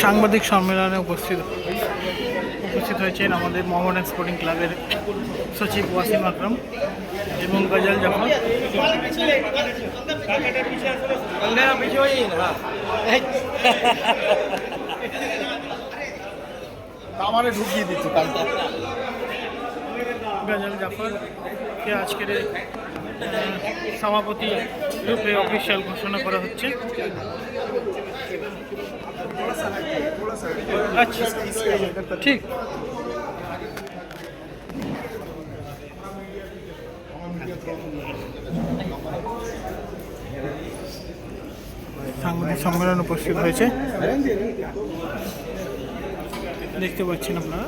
সাংবাদিক সম্মেলনে উপস্থিত হয়েছেন আমাদের মোহামেডান স্পোর্টিং ক্লাবের সচিব ওয়াসিম আকরাম এবং গজল জাফর। আমারে ঢুকিয়ে দিচ্ছি গজল জাফরকে আজকের সভাপতি রূপে অফিসিয়াল ঘোষণা করা হচ্ছে। আচ্ছা ঠিক। সাংবাদিক সম্মেলন উপস্থিত হয়েছে, দেখতে পাচ্ছেন আপনারা।